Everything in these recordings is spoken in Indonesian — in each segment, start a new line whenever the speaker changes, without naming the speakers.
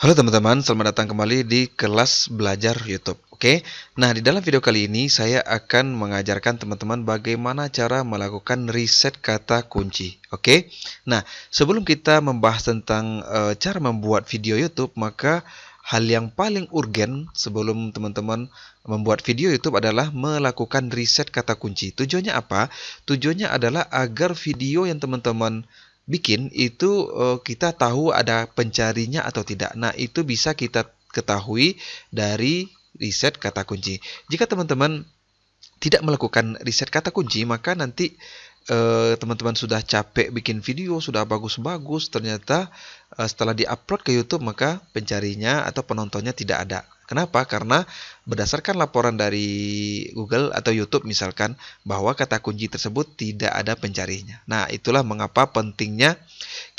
Halo teman-teman, selamat datang kembali di kelas belajar YouTube. Oke, nah di dalam video kali ini saya akan mengajarkan teman-teman bagaimana cara melakukan riset kata kunci. Oke, nah sebelum kita membahas tentang cara membuat video YouTube, maka hal yang paling urgen sebelum teman-teman membuat video YouTube adalah melakukan riset kata kunci. Tujuannya apa? Tujuannya adalah agar video yang teman-teman bikin itu kita tahu ada pencarinya atau tidak. Nah, itu bisa kita ketahui dari riset kata kunci. Jika teman-teman tidak melakukan riset kata kunci, maka nanti teman-teman sudah capek bikin video, sudah bagus-bagus, ternyata setelah diupload ke YouTube maka pencarinya atau penontonnya tidak ada. Kenapa? Karena berdasarkan laporan dari Google atau YouTube misalkan bahwa kata kunci tersebut tidak ada pencarinya. Nah, itulah mengapa pentingnya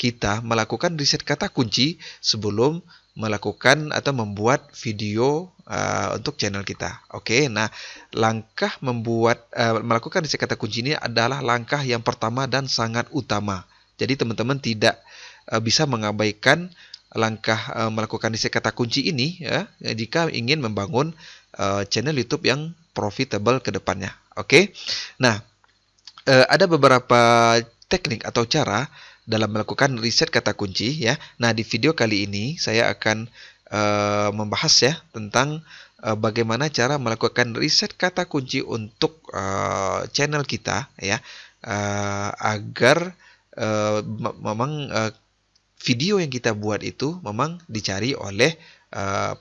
kita melakukan riset kata kunci sebelum melakukan atau membuat video untuk channel kita. Oke, nah langkah melakukan riset kata kunci ini adalah langkah yang pertama dan sangat utama. Jadi teman-teman tidak bisa mengabaikan langkah melakukan riset kata kunci ini ya, jika ingin membangun channel YouTube yang profitable ke depannya. Oke. Nah, ada beberapa teknik atau cara dalam melakukan riset kata kunci ya. Nah, di video kali ini saya akan membahas ya tentang bagaimana cara melakukan riset kata kunci untuk channel kita ya, agar memang video yang kita buat itu memang dicari oleh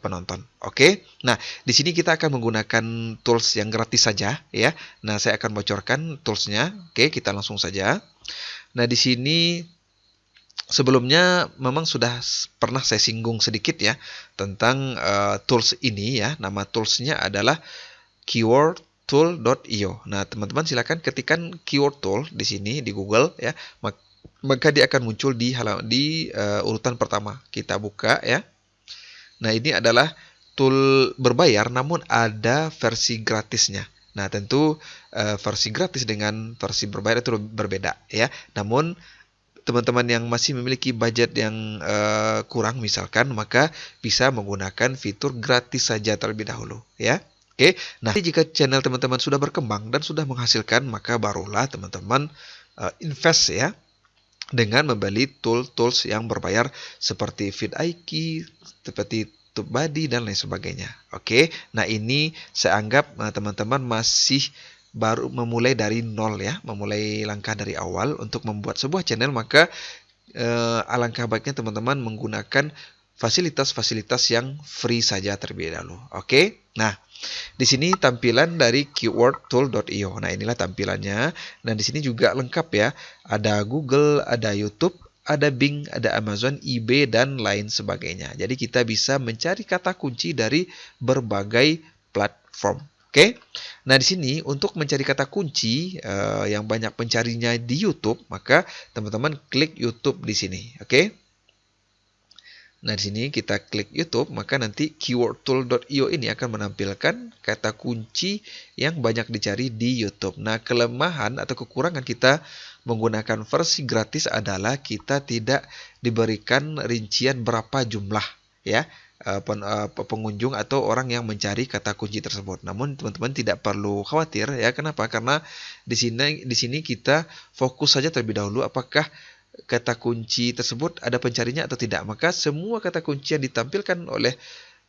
penonton. Oke. Nah, di sini kita akan menggunakan tools yang gratis saja ya. Nah, saya akan bocorkan toolsnya. Oke, kita langsung saja. Nah, di sini sebelumnya memang sudah pernah saya singgung sedikit ya tentang tools ini ya. Nama toolsnya adalah keywordtool.io. Nah, teman-teman silakan ketikkan keyword tool di sini di Google ya. Maka dia akan muncul di urutan pertama. Kita buka ya. Nah, ini adalah tool berbayar namun ada versi gratisnya. Nah, tentu versi gratis dengan versi berbayar itu berbeda ya. Namun teman-teman yang masih memiliki budget yang kurang misalkan, maka bisa menggunakan fitur gratis saja terlebih dahulu ya. Oke. Nah, jika channel teman-teman sudah berkembang dan sudah menghasilkan, maka barulah teman-teman invest ya dengan membeli tools yang berbayar seperti vidIQ, seperti TubeBuddy dan lain sebagainya. Oke, nah ini saya anggap teman-teman masih baru memulai dari nol ya, memulai langkah dari awal untuk membuat sebuah channel, maka alangkah baiknya teman-teman menggunakan fasilitas-fasilitas yang free saja terlebih dahulu. Oke, nah di sini tampilan dari keywordtool.io. Nah, inilah tampilannya. Nah, di sini juga lengkap ya. Ada Google, ada YouTube, ada Bing, ada Amazon, eBay, dan lain sebagainya. Jadi kita bisa mencari kata kunci dari berbagai platform. Oke. Nah, di sini untuk mencari kata kunci yang banyak pencarinya di YouTube, maka teman-teman klik YouTube di sini. Oke. Nah, di sini kita klik YouTube, maka nanti keywordtool.io ini akan menampilkan kata kunci yang banyak dicari di YouTube. Nah, kelemahan atau kekurangan kita menggunakan versi gratis adalah kita tidak diberikan rincian berapa jumlah ya pengunjung atau orang yang mencari kata kunci tersebut. Namun teman-teman tidak perlu khawatir ya. Kenapa? Karena di sini kita fokus saja terlebih dahulu apakah kata kunci tersebut ada pencarinya atau tidak. Maka semua kata kunci yang ditampilkan oleh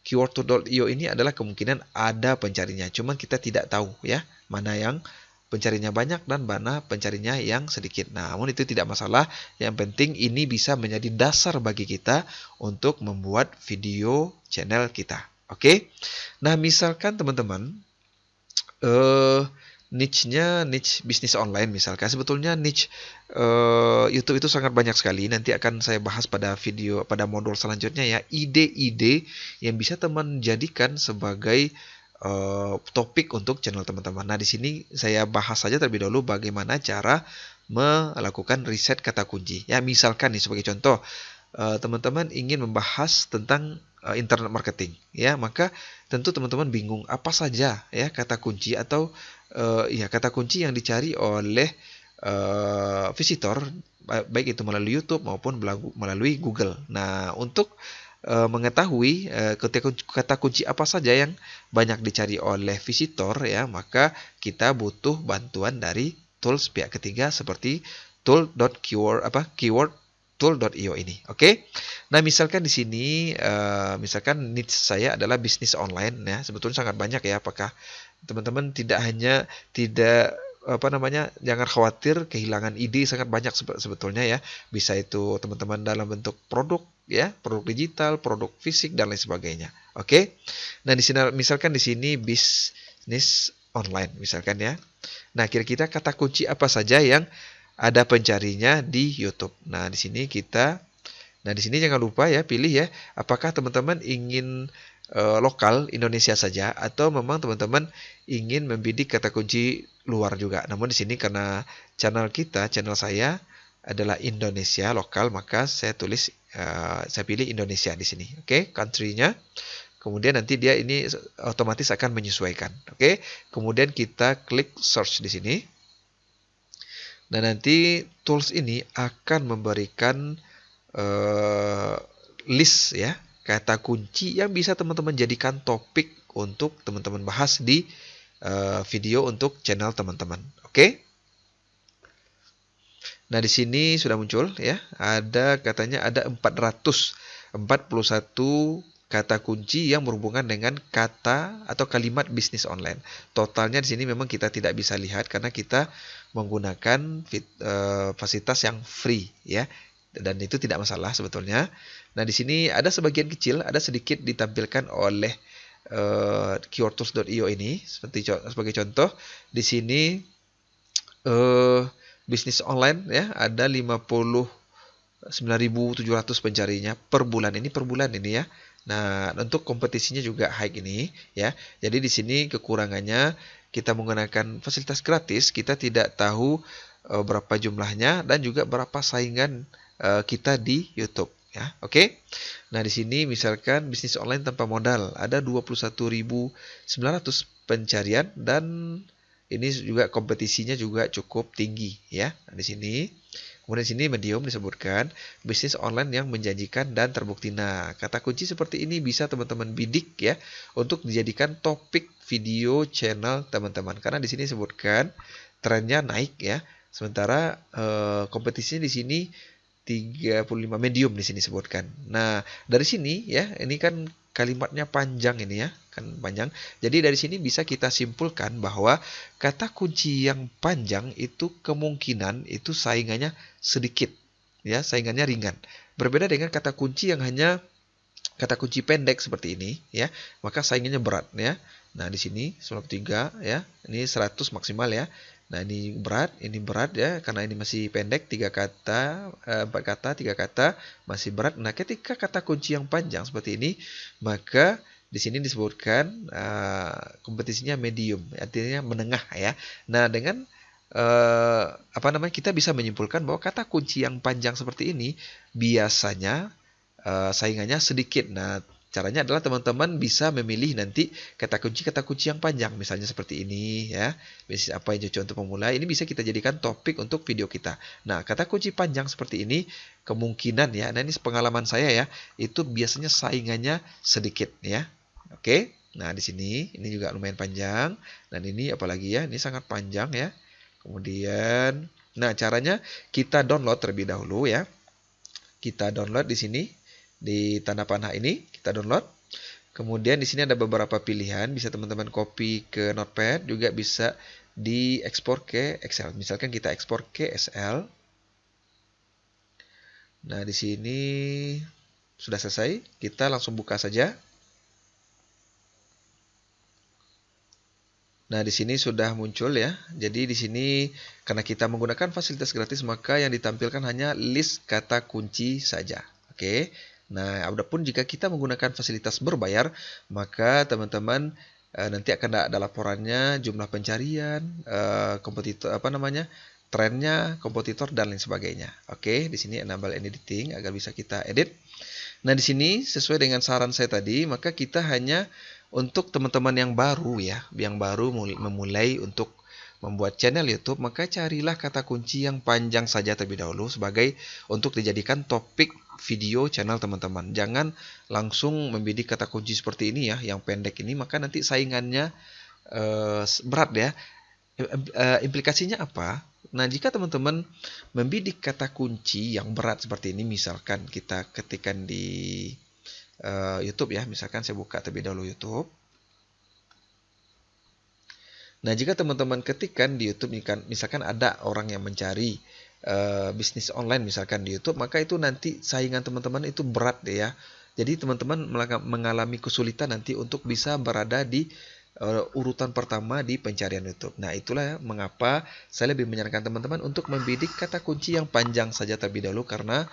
keywordtool.io ini adalah kemungkinan ada pencarinya. Cuman kita tidak tahu ya mana yang pencarinya banyak dan mana pencarinya yang sedikit. Namun itu tidak masalah. Yang penting ini bisa menjadi dasar bagi kita untuk membuat video channel kita. Oke. Nah, misalkan teman-teman niche-nya niche bisnis online misalkan. Sebetulnya niche YouTube itu sangat banyak sekali. Nanti akan saya bahas pada modul selanjutnya ya, ide-ide yang bisa teman jadikan sebagai topik untuk channel teman-teman. Nah, di sini saya bahas saja terlebih dahulu bagaimana cara melakukan riset kata kunci. Ya, misalkan nih sebagai contoh, teman-teman ingin membahas tentang internet marketing, ya, maka tentu teman-teman bingung apa saja ya kata kunci atau ya kata kunci yang dicari oleh visitor baik itu melalui YouTube maupun melalui Google. Nah, untuk mengetahui kata kunci apa saja yang banyak dicari oleh visitor ya, maka kita butuh bantuan dari tools pihak ketiga seperti keyword tool.io ini. Oke. Nah, misalkan di sini misalkan niche saya adalah bisnis online ya. Sebetulnya sangat banyak ya. Apakah teman-teman tidak jangan khawatir kehilangan ide, sangat banyak sebetulnya ya. Bisa itu teman-teman dalam bentuk produk ya, produk digital, produk fisik dan lain sebagainya. Oke. Nah, di sini misalkan di sini bisnis online misalkan ya. Nah, kira-kira kata kunci apa saja yang ada pencarinya di YouTube. Nah, di sini jangan lupa ya, pilih ya, apakah teman-teman ingin lokal Indonesia saja atau memang teman-teman ingin membidik kata kunci luar juga. Namun di sini karena channel saya adalah Indonesia lokal, maka saya pilih Indonesia di sini. Oke, country-nya. Kemudian nanti dia ini otomatis akan menyesuaikan. Oke, kemudian kita klik search di sini. Nah, nanti tools ini akan memberikan list ya, kata kunci yang bisa teman-teman jadikan topik untuk teman-teman bahas di video untuk channel teman-teman. Oke? Nah, di sini sudah muncul ya, katanya ada 441 kata kunci yang berhubungan dengan kata atau kalimat bisnis online. Totalnya di sini memang kita tidak bisa lihat karena kita menggunakan fasilitas yang free ya. Dan itu tidak masalah sebetulnya. Nah, di sini ada sebagian kecil, ada sedikit ditampilkan oleh keywordtools.io ini sebagai contoh. Di sini bisnis online ya, ada 59.700 pencarinya per bulan ini ya. Nah, untuk kompetisinya juga high ini ya. Jadi di sini kekurangannya kita menggunakan fasilitas gratis, kita tidak tahu berapa jumlahnya dan juga berapa saingan kita di YouTube ya. Oke. Nah, di sini misalkan bisnis online tanpa modal ada 21.900 pencarian dan ini juga kompetisinya juga cukup tinggi ya. Nah, di sini kemudian di sini medium disebutkan bisnis online yang menjanjikan dan terbukti. Nah, kata kunci seperti ini bisa teman-teman bidik ya untuk dijadikan topik video channel teman-teman. Karena di sini disebutkan trennya naik ya. Sementara kompetisinya di sini 35 medium di sini sebutkan. Nah, dari sini ya, ini kan kalimatnya panjang ini ya, kan panjang. Jadi dari sini bisa kita simpulkan bahwa kata kunci yang panjang itu kemungkinan itu saingannya sedikit ya, saingannya ringan. Berbeda dengan kata kunci yang hanya kata kunci pendek seperti ini ya, maka saingannya berat ya. Nah, di sini 93 ya. Ini 100 maksimal ya. Nah, ini berat ya, karena ini masih pendek, 3 kata, 4 kata, 3 kata, masih berat. Nah, ketika kata kunci yang panjang seperti ini, maka di sini disebutkan kompetisinya medium, artinya menengah ya. Nah, dengan kita bisa menyimpulkan bahwa kata kunci yang panjang seperti ini biasanya saingannya sedikit. Nah, caranya adalah teman-teman bisa memilih nanti kata kunci yang panjang, misalnya seperti ini ya. Bisnis apa yang cocok untuk pemula, ini bisa kita jadikan topik untuk video kita. Nah, kata kunci panjang seperti ini kemungkinan ya, nah ini pengalaman saya ya, itu biasanya saingannya sedikit ya. Oke. Nah, di sini ini juga lumayan panjang. Dan ini apalagi ya, ini sangat panjang ya. Kemudian, nah caranya kita download terlebih dahulu ya. Kita download di sini. Di tanda panah ini kita download. Kemudian di sini ada beberapa pilihan, bisa teman-teman copy ke Notepad, juga bisa diekspor ke Excel. Misalkan kita ekspor ke SL. Nah, di sini sudah selesai, kita langsung buka saja. Nah, di sini sudah muncul ya. Jadi di sini karena kita menggunakan fasilitas gratis, maka yang ditampilkan hanya list kata kunci saja. Oke. Nah, adapun jika kita menggunakan fasilitas berbayar, maka teman-teman nanti akan ada laporannya, jumlah pencarian, kompetitor trennya, kompetitor dan lain sebagainya. Oke, di sini enable editing agar bisa kita edit. Nah, di sini sesuai dengan saran saya tadi, maka kita hanya untuk teman-teman yang baru ya, yang baru memulai untuk membuat channel YouTube, maka carilah kata kunci yang panjang saja terlebih dahulu sebagai untuk dijadikan topik video channel teman-teman. Jangan langsung membidik kata kunci seperti ini ya, yang pendek ini, maka nanti saingannya berat ya. Implikasinya apa? Nah, jika teman-teman membidik kata kunci yang berat seperti ini, misalkan kita ketikkan di YouTube ya, misalkan saya buka terlebih dahulu YouTube. Nah, jika teman-teman ketikkan di YouTube, misalkan ada orang yang mencari bisnis online misalkan di YouTube, maka itu nanti saingan teman-teman itu berat deh ya. Jadi teman-teman mengalami kesulitan nanti untuk bisa berada di urutan pertama di pencarian YouTube. Nah, itulah mengapa saya lebih menyarankan teman-teman untuk membidik kata kunci yang panjang saja terlebih dahulu, karena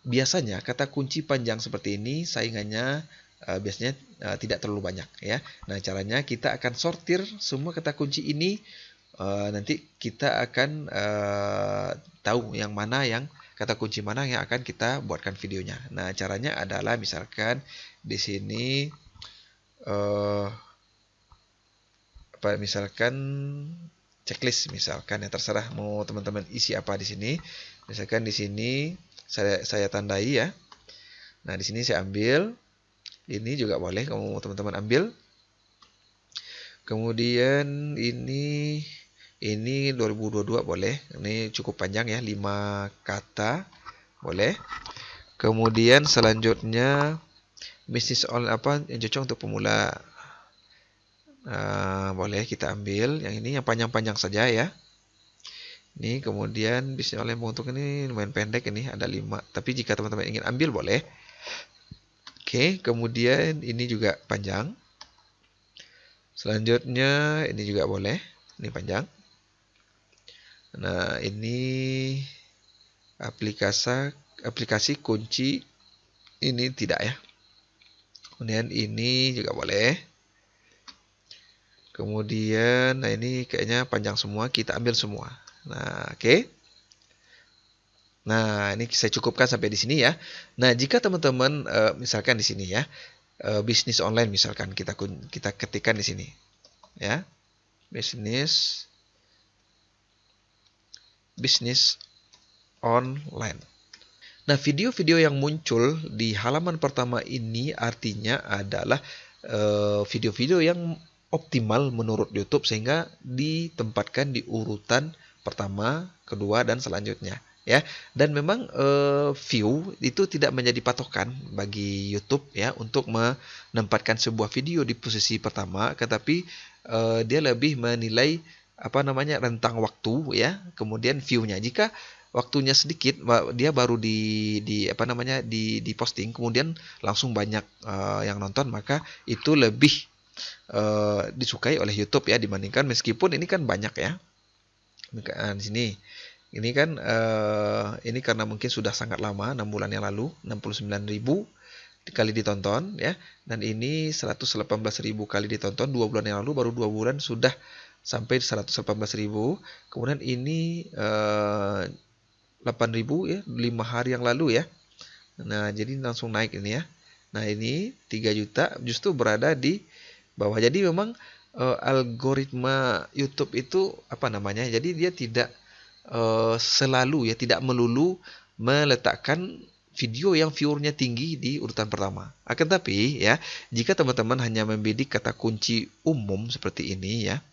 biasanya kata kunci panjang seperti ini saingannya biasanya tidak terlalu banyak ya. Nah, caranya kita akan sortir semua kata kunci ini, nanti kita akan tahu yang mana yang kata kunci mana yang akan kita buatkan videonya. Nah, caranya adalah misalkan di sini misalkan checklist misalkan ya, terserah mau teman-teman isi apa di sini. Misalkan di sini saya tandai ya. Nah, di sini saya ambil. Ini juga boleh kamu teman-teman ambil. Kemudian ini 2022 boleh. Ini cukup panjang ya, 5 kata boleh. Kemudian selanjutnya bisnis online apa yang cocok untuk pemula. Boleh kita ambil yang ini yang panjang-panjang saja ya. Ini kemudian bisnis online untuk ini lumayan pendek, ini ada 5. Tapi jika teman-teman ingin ambil boleh. Oke, kemudian ini juga panjang. Selanjutnya ini juga boleh, ini panjang. Nah, ini aplikasi kunci, ini tidak ya. Kemudian ini juga boleh. Kemudian, nah ini kayaknya panjang semua, kita ambil semua. Nah, oke. Nah, ini saya cukupkan sampai di sini ya. Nah, jika teman-teman misalkan di sini ya, bisnis online misalkan kita ketikkan di sini. Ya. Bisnis online. Nah, video-video yang muncul di halaman pertama ini artinya adalah video-video yang optimal menurut YouTube sehingga ditempatkan di urutan pertama, kedua, dan selanjutnya. Ya, dan memang view itu tidak menjadi patokan bagi YouTube ya untuk menempatkan sebuah video di posisi pertama, tetapi dia lebih menilai rentang waktu ya, kemudian view-nya. Jika waktunya sedikit, dia baru di posting, kemudian langsung banyak yang nonton, maka itu lebih disukai oleh YouTube ya, dibandingkan meskipun ini kan banyak ya. Di sini. Ini kan ini karena mungkin sudah sangat lama, 6 bulan yang lalu, 69.000 kali ditonton ya. Dan ini 118.000 kali ditonton 2 bulan yang lalu, baru 2 bulan sudah sampai 118.000. Kemudian ini 8.000 ya, 5 hari yang lalu ya. Nah, jadi langsung naik ini ya. Nah, ini 3 juta justru berada di bawah. Jadi memang algoritma YouTube itu jadi dia tidak selalu ya, tidak melulu meletakkan video yang viewernya tinggi di urutan pertama. Akan tapi ya, jika teman-teman hanya membidik kata kunci umum seperti ini ya,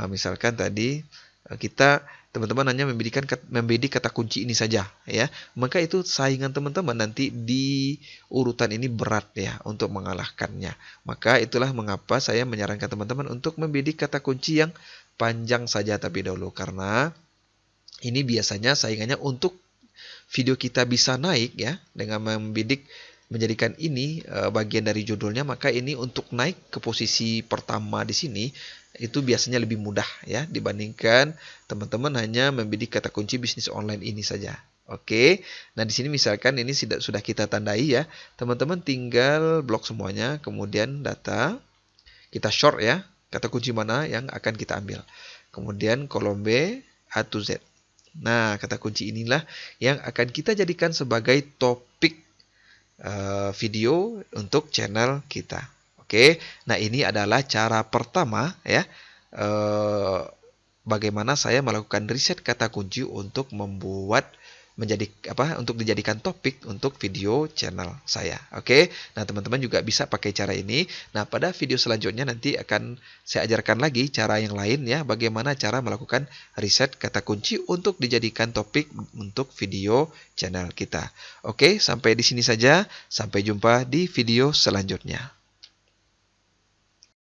misalkan tadi teman-teman hanya membidik kata kunci ini saja ya, maka itu saingan teman-teman nanti di urutan ini berat ya untuk mengalahkannya. Maka itulah mengapa saya menyarankan teman-teman untuk membidik kata kunci yang panjang saja terlebih dahulu, karena ini biasanya saingannya untuk video kita bisa naik ya, dengan membidik menjadikan ini bagian dari judulnya, maka ini untuk naik ke posisi pertama di sini itu biasanya lebih mudah ya dibandingkan teman-teman hanya membidik kata kunci bisnis online ini saja. Oke. Nah, di sini misalkan ini sudah kita tandai ya. Teman-teman tinggal blok semuanya, kemudian data kita short ya, kata kunci mana yang akan kita ambil. Kemudian kolom B A to Z. Nah, kata kunci inilah yang akan kita jadikan sebagai topik video untuk channel kita. Oke, nah ini adalah cara pertama ya, bagaimana saya melakukan riset kata kunci untuk untuk dijadikan topik untuk video channel saya. Oke. Nah, teman-teman juga bisa pakai cara ini. Nah, pada video selanjutnya nanti akan saya ajarkan lagi cara yang lain ya, bagaimana cara melakukan riset kata kunci untuk dijadikan topik untuk video channel kita. Oke, sampai di sini saja. Sampai jumpa di video selanjutnya.